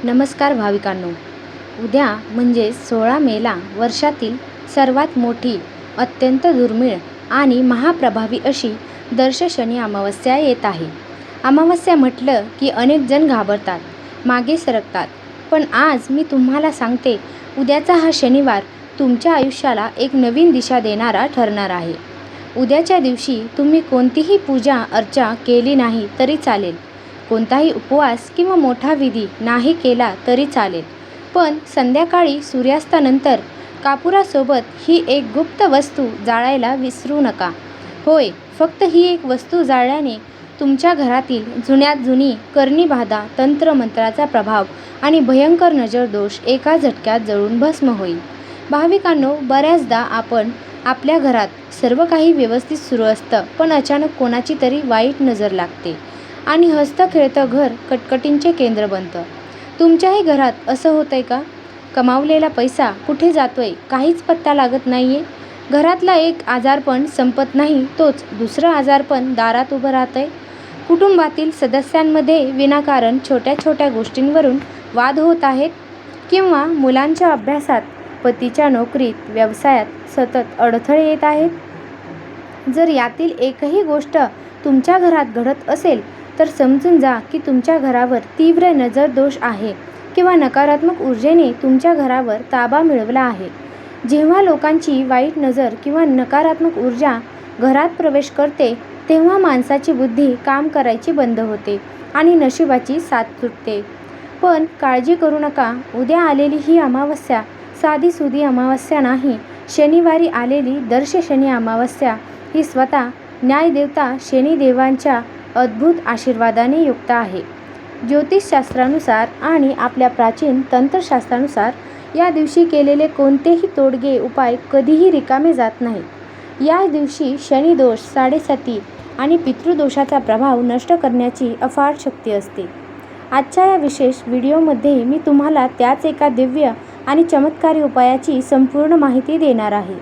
नमस्कार भाविकांनो. उद्या म्हणजे 16 मेला वर्षातील सर्वात मोठी, अत्यंत दुर्मिळ आणि महाप्रभावी अशी दर्श शनी अमावस्या येत आहे. अमावस्या म्हटलं की अनेक जण घाबरतात, मागे सरकतात. पण आज मी तुम्हाला सांगते, उद्याचा हा शनिवार तुमच्या आयुष्याला एक नवीन दिशा देणारा ठरणार आहे. उद्याच्या दिवशी तुम्ही कोणतीही पूजा अर्चा केली नाही तरी चालेल, कोणताही उपवास किंवा मोठा विधी नाही केला तरी चालेल, पण संध्याकाळी सूर्यास्तानंतर कापुरासोबत ही एक गुप्त वस्तू जाळायला विसरू नका. होय, फक्त ही एक वस्तू जाळल्याने तुमच्या घरातील जुन्यात जुनी करणी बाधा, तंत्रमंत्राचा प्रभाव आणि भयंकर नजर दोष एका झटक्यात जळून भस्म होईल. भाविकांनो, बऱ्याचदा आपण आपल्या घरात सर्व काही व्यवस्थित सुरू असतं, पण अचानक कोणाची तरी वाईट नजर लागते आणि हसतं खेळतं घर कटकटींचे केंद्र बनतं. तुमच्याही घरात असं होतंय का? कमावलेला पैसा कुठे जातोय काहीच पत्ता लागत नाहीये. घरातला एक आजारपण संपत नाही, तोच दुसरं आजारपण दारात उभं राहतंय. कुटुंबातील सदस्यांमध्ये विनाकारण छोट्या छोट्या गोष्टींवरून वाद होत आहेत, किंवा मुलांच्या अभ्यासात, पतीच्या नोकरीत, व्यवसायात सतत अडथळे येत आहेत. जर यातील एकही गोष्ट तुमच्या घरात घडत असेल तर समजून जा की तुमच्या घरावर तीव्र नजर दोष आहे, किंवा नकारात्मक ऊर्जेने तुमच्या घरावर ताबा मिळवला आहे. जेव्हा लोकांची वाईट नजर किंवा नकारात्मक ऊर्जा घरात प्रवेश करते, तेव्हा माणसाची बुद्धी काम करायची बंद होते आणि नशिबाची साथ तुटते. पण काळजी करू नका, उद्या आलेली ही अमावस्या साधीसुधी अमावस्या नाही. शनिवारी आलेली दर्श शनी अमावस्या ही स्वतः न्यायदेवता शनिदेवांच्या अद्भुत आशीर्वादाने युक्त आहे. ज्योतिषशास्त्रानुसार आणि आपल्या प्राचीन तंत्रशास्त्रानुसार या दिवशी केलेले कोणतेही तोडगे उपाय कधीही रिकामे जात नाहीत. या दिवशी शनिदोष, साडेसाती आणि पितृदोषाचा प्रभाव नष्ट करण्याची अफाट शक्ती असते. आजच्या या विशेष व्हिडिओमध्ये मी तुम्हाला त्याच एका दिव्य आणि चमत्कारी उपायाची संपूर्ण माहिती देणार आहे.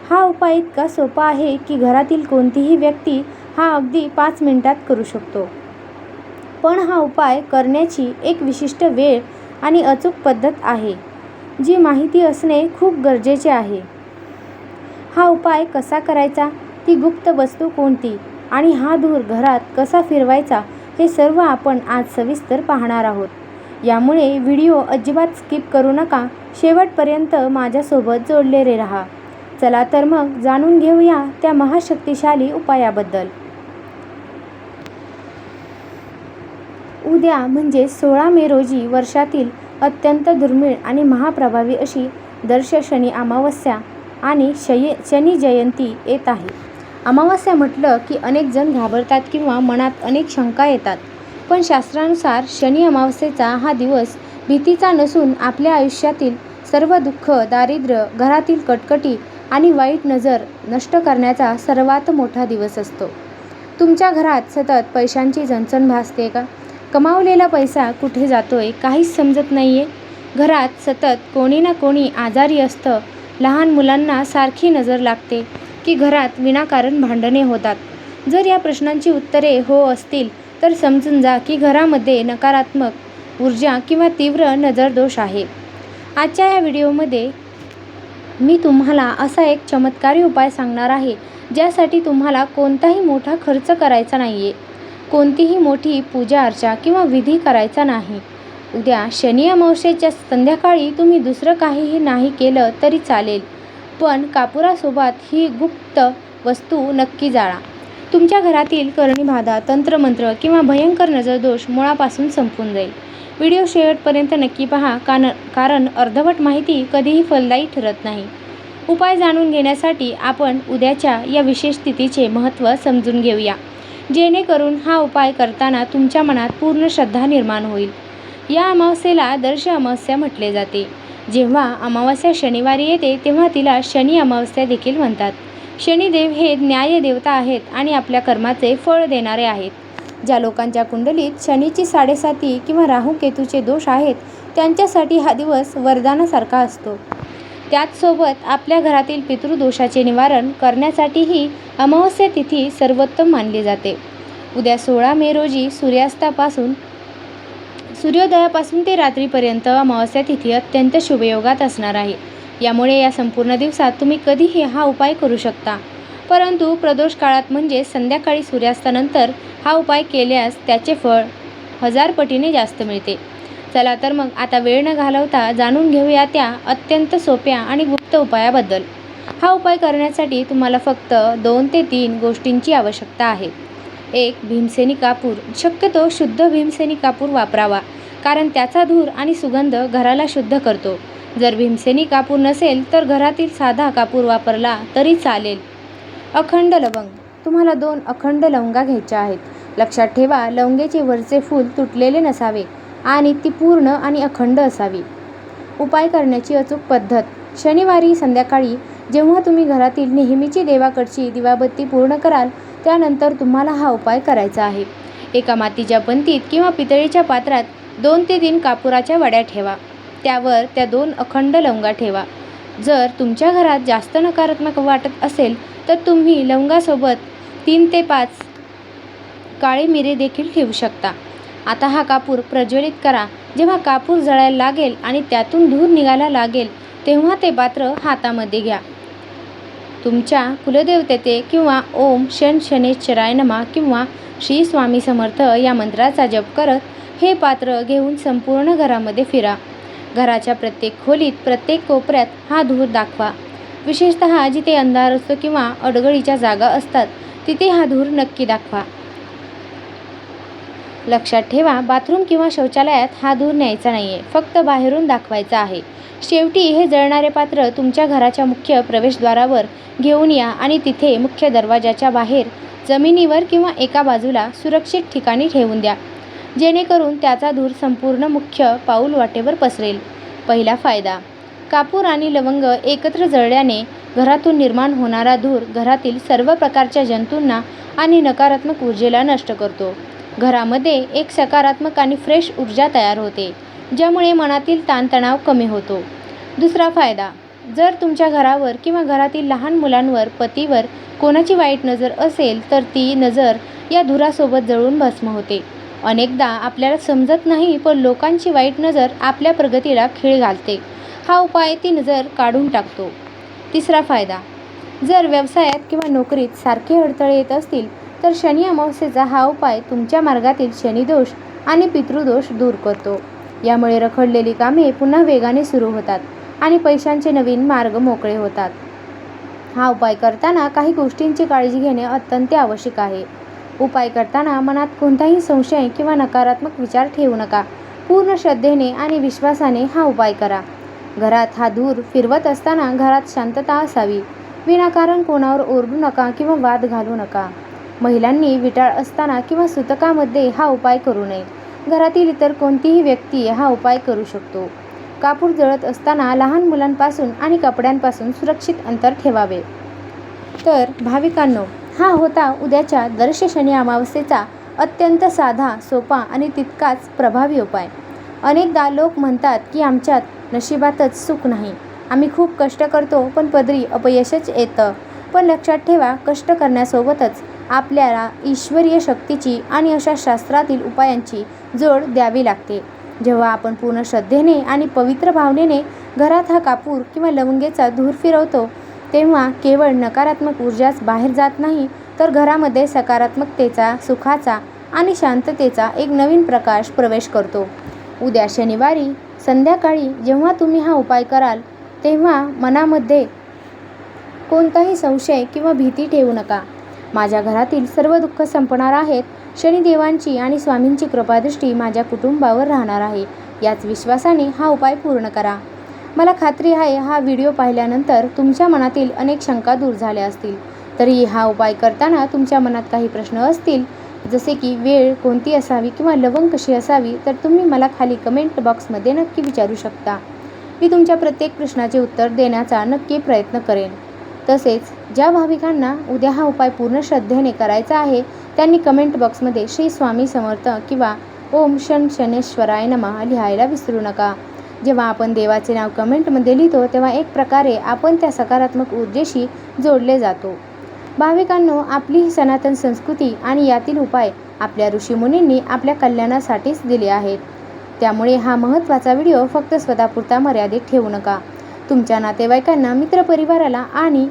हा उपाय इतका सोपा आहे की घरातील कोणतीही व्यक्ती हा अगदी 5 मिनिटात करू शकतो. पण हा उपाय करण्याची एक विशिष्ट वेळ आणि अचूक पद्धत आहे, जी माहिती असणे खूप गरजेचे आहे. हा उपाय कसा करायचा, ती गुप्त वस्तू कोणती आणि हा धूर घरात कसा फिरवायचा, हे सर्व आपण आज सविस्तर पाहणार आहोत. यामुळे व्हिडिओ अजिबात स्किप करू नका, शेवटपर्यंत माझ्यासोबत जोडलेले राहा. चला तर मग जाणून घेऊया त्या महाशक्तिशाली उपायाबद्दल. उद्या म्हणजे 16 मे रोजी वर्षातील अत्यंत दुर्मिळ आणि महाप्रभावी अशी दर्श शनी अमावस्या आणि शनी जयंती येत आहे. अमावस्या म्हटलं की अनेक जण घाबरतात किंवा मनात अनेक शंका येतात. पण शास्त्रानुसार शनी अमावस्येचा हा दिवस भीतीचा नसून आपल्या आयुष्यातील सर्व दुःख, दारिद्र्य, घरातील कटकटी आणि वाईट नजर नष्ट करण्याचा सर्वात मोठा दिवस असतो. तुमच्या घरात सतत पैशांची चणचण भासते का? कमावलेला पैसा कुठे जातोय काहीच समजत नाहीये. घरात सतत कोणी ना कोणी आजारी असतं, लहान मुलांना सारखी नजर लागते, की घरात विनाकारण भांडणे होतात. जर या प्रश्नांची उत्तरे हो असतील तर समजून जा की घरामध्ये नकारात्मक ऊर्जा किंवा तीव्र नजरदोष आहे. आजच्या या व्हिडिओमध्ये मी तुम्हाला असा एक चमत्कारी उपाय सांगणार आहे, ज्यासाठी तुम्हाला कोणताही मोठा खर्च करायचा नाहीये, कोणतीही मोठी पूजा अर्चा किंवा विधी करायचा नाही. उद्या शनी अमावस्येच्या संध्याकाळी तुम्ही दुसरं काहीही नाही केलं तरी चालेल, पण कापुरासोबत ही गुप्त वस्तू नक्की जाळा. तुमच्या घरातील करणीबाधा, तंत्रमंत्र किंवा भयंकर नजरदोष मुळापासून संपून जाईल. व्हिडिओ शेवटपर्यंत नक्की पहा, कारण अर्धवट माहिती कधीही फलदायी ठरत नाही. उपाय जाणून घेण्यासाठी आपण उद्याच्या या विशेष तिथीचे महत्त्व समजून घेऊया, जेणेकरून हा उपाय करताना तुमच्या मनात पूर्ण श्रद्धा निर्माण होईल. या अमावस्येला दर्श अमावस्या म्हटले जाते. जेव्हा अमावस्या शनिवारी येते तेव्हा तिला शनी अमावस्या देखील म्हणतात. शनिदेव हे न्याय देवता आहेत आणि आपल्या कर्माचे फळ देणारे आहेत. ज्या लोकांच्या कुंडलीत शनीची साडेसाती किंवा राहू केतूचे दोष आहेत, त्यांच्यासाठी हा दिवस वरदानासारखा असतो. त्याचसोबत आपल्या घरातील पितृदोषाचे निवारण करण्यासाठीही अमावस्या तिथी सर्वोत्तम मानली जाते. उद्या 16 मे रोजी सूर्यास्तापासून सूर्योदयापासून ते रात्रीपर्यंत अमावस्या तिथी अत्यंत शुभयोगात असणार आहे. यामुळे या संपूर्ण दिवसात तुम्ही कधीही हा उपाय करू शकता. परंतु प्रदोष काळात म्हणजे संध्याकाळी सूर्यास्तानंतर हा उपाय केल्यास त्याचे फळ 1000 पटीने जास्त मिळते. चला तर मग आता वेळ न घालवता जाणून घेऊया त्या अत्यंत सोप्या आणि गुप्त उपायाबद्दल. हा उपाय करण्यासाठी तुम्हाला फक्त 2 ते 3 गोष्टींची आवश्यकता आहे. 1. भीमसेनी कापूर. शक्यतो शुद्ध भीमसेनी कापूर वापरावा, कारण त्याचा धूर आणि सुगंध घराला शुद्ध करतो. जर भीमसेनी कापूर नसेल तर घरातील साधा कापूर वापरला तरी चालेल. अखंड लवंग. तुम्हाला 2 अखंड लवंगा घ्यायच्या आहेत. लक्षात ठेवा, लवंगेचे वरचे फूल तुटलेले नसावे आणि ती पूर्ण आणि अखंड असावी. उपाय करण्याची अचूक पद्धत. शनिवारी संध्याकाळी जेव्हा तुम्ही घरातील नेहमीची देवाकडची दिवाबत्ती पूर्ण कराल, त्यानंतर तुम्हाला हा उपाय करायचा आहे. एका मातीच्या पंतीत किंवा पितळेच्या पात्रात 2 ते 3 कापुराच्या वड्या ठेवा. त्यावर त्या 2 अखंड लवंगा ठेवा. जर तुमच्या घरात जास्त नकारात्मक वाटत असेल तर तुम्ही लवंगासोबत 3 ते 5 काळे मिरे देखील ठेवू शकता. आता हा कापूर प्रज्वलित करा. जेव्हा कापूर जळायला लागेल आणि त्यातून धूर निघायला लागेल तेव्हा ते पात्र हातामध्ये घ्या. तुमच्या कुलदेवतेचे किंवा ओम शन शनेश्वराय नमः किंवा श्री स्वामी समर्थ या मंत्राचा जप करत हे पात्र घेऊन संपूर्ण घरामध्ये फिरा. घराच्या प्रत्येक खोलीत, प्रत्येक कोपऱ्यात हा धूर दाखवा. विशेषतः जिथे अंधार असतो किंवा अडगळीच्या जागा असतात तिथे हा धूर नक्की दाखवा. लक्षात ठेवा, बाथरूम किंवा शौचालयात हा धूर न्यायचा नाहीये, फक्त बाहेरून दाखवायचा आहे. शेवटी हे जळणारे पात्र तुमच्या घराच्या मुख्य प्रवेशद्वारावर घेऊन या आणि तिथे मुख्य दरवाजाच्या बाहेर जमिनीवर किंवा एका बाजूला सुरक्षित ठिकाणी ठेवून द्या, जेणेकरून त्याचा धूर संपूर्ण मुख्य पाऊल वाटेवर पसरेल. पहिला फायदा. कापूर आणि लवंग एकत्र जळल्याने घरातून निर्माण होणारा धूर घरातील सर्व प्रकारच्या जंतूंना आणि नकारात्मक ऊर्जेला नष्ट करतो. घरामध्ये एक सकारात्मक आणि फ्रेश ऊर्जा तयार होते, ज्यामुळे मनातील ताणतणाव कमी होतो. दुसरा फायदा. जर तुमच्या घरावर किंवा घरातील लहान मुलांवर, पतीवर कोणाची वाईट नजर असेल तर ती नजर या धुरासोबत जळून भस्म होते. अनेकदा आपल्याला समजत नाही, पण लोकांची वाईट नजर आपल्या प्रगतीला खीळ घालते. हा उपाय ती नजर काढून टाकतो. तिसरा फायदा. जर व्यवसायात किंवा नोकरीत सारखे अडथळे येत असतील तर शनी अमावस्येचा हा उपाय तुमच्या मार्गातील शनिदोष आणि पितृदोष दूर करतो. यामुळे रखडलेली कामे पुन्हा वेगाने सुरू होतात आणि पैशांचे नवीन मार्ग मोकळे होतात. हा उपाय करताना काही गोष्टींची काळजी घेणे अत्यंत आवश्यक आहे. उपाय करताना मनात कोणताही संशय किंवा नकारात्मक विचार ठेवू नका. पूर्ण श्रद्धेने आणि विश्वासाने हा उपाय करा. घरात हा धूर फिरवत असताना घरात शांतता असावी. विनाकारण कोणावर ओरडू नका किंवा वाद घालू नका. महिलांनी विटाळ असताना किंवा सुतकामध्ये हा उपाय करू नये. घरातील इतर कोणतीही व्यक्ती हा उपाय करू शकतो. कापूर जळत असताना लहान मुलांपासून आणि कपड्यांपासून सुरक्षित अंतर ठेवावे. तर भाविकांनो, हा होता उद्याच्या दर्श शनी अमावस्येचा अत्यंत साधा, सोपा आणि तितकाच प्रभावी उपाय. अनेकदा लोक म्हणतात की आमच्यात नशिबातच सुख नाही, आम्ही खूप कष्ट करतो पण पदरी अपयशच येतं. पण लक्षात ठेवा, कष्ट करण्यासोबतच आपल्याला ईश्वरीय शक्तीची आणि अशा शास्त्रातील उपायांची जोड द्यावी लागते. जेव्हा आपण पूर्ण श्रद्धेने आणि पवित्र भावनेने घरात हा कापूर किंवा लवंगेचा धूर फिरवतो तेव्हा केवळ नकारात्मक ऊर्जाच बाहेर जात नाही, तर घरामध्ये सकारात्मकतेचा, सुखाचा आणि शांततेचा एक नवीन प्रकाश प्रवेश करतो. उद्या शनिवारी संध्याकाळी जेव्हा तुम्ही हा उपाय कराल तेव्हा मनामध्ये कोणताही संशय किंवा भीती ठेवू नका. माझ्या घरातील सर्व दुःख संपणार आहेत, शनिदेवांची आणि स्वामींची कृपादृष्टी माझ्या कुटुंबावर राहणार आहे, याच विश्वासाने हा उपाय पूर्ण करा. मला खात्री आहे हा व्हिडिओ पाहिल्यानंतर तुमच्या मनातील अनेक शंका दूर झाल्या असतील. तरीही हा उपाय करताना तुमच्या मनात काही प्रश्न असतील, जसे की वेळ कोणती असावी किंवा लवंग कशी असावी, तर तुम्ही मला खाली कमेंट बॉक्समध्ये नक्की विचारू शकता. मी तुमच्या प्रत्येक प्रश्नाचे उत्तर देण्याचा नक्की प्रयत्न करेन. तसेच ज्या भाविकांना उद्या हा उपाय पूर्ण श्रद्धेने करायचा आहे त्यांनी कमेंट बॉक्समध्ये श्री स्वामी समर्थ किंवा ओम शन शनेश्वराय नमः लिहायला विसरू नका. जेव्हा आपण देवाचे नाव कमेंटमध्ये लिहितो तेव्हा एक प्रकारे आपण त्या सकारात्मक ऊर्जेशी जोडले जातो. भाविकांनो, आपली ही सनातन संस्कृती आणि यातील उपाय आपल्या ऋषीमुनींनी आपल्या कल्याणासाठीच दिले आहेत. त्यामुळे हा महत्त्वाचा व्हिडिओ फक्त स्वतःपुरता मर्यादित ठेवू नका. तुमच्या नातेवाईकांना, मित्रपरिवाराला आणि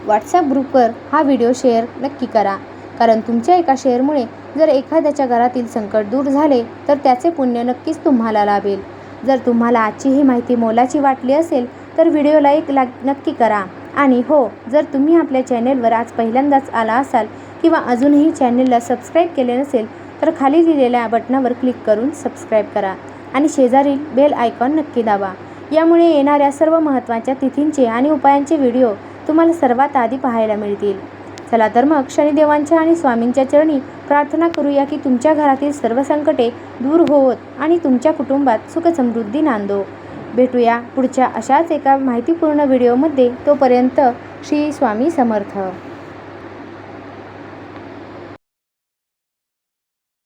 व्हॉट्सॲप ग्रुपवर हा व्हिडिओ शेअर नक्की करा. कारण तुमच्या एका शेअरमुळे जर एखाद्याच्या घरातील संकट दूर झाले तर त्याचे पुण्य नक्कीच तुम्हाला लाभेल. जर तुम्हाला आजची ही माहिती मोलाची वाटली असेल तर व्हिडिओला एक लाईक नक्की करा. आणि हो, जर तुम्ही आपल्या चॅनेलवर आज पहिल्यांदाच आला असाल किंवा अजूनही चॅनेलला सबस्क्राईब केले नसेल तर खाली दिलेल्या बटनावर क्लिक करून सबस्क्राईब करा आणि शेजारील बेल आयकॉन नक्की दाबा. यामुळे येणाऱ्या सर्व महत्त्वाच्या तिथींचे आणि उपायांचे व्हिडिओ तुम्हाला सर्वात आधी पाहायला मिळतील. चला तर मग शनिदेवांच्या आणि स्वामींच्या चरणी प्रार्थना करूया की तुमच्या घरातील सर्व संकटे दूर होवोत आणि तुमच्या कुटुंबात सुखसमृद्धी नांदो. भेटूया पुढच्या अशाच एका माहितीपूर्ण व्हिडिओमध्ये. तोपर्यंत श्री स्वामी समर्थ.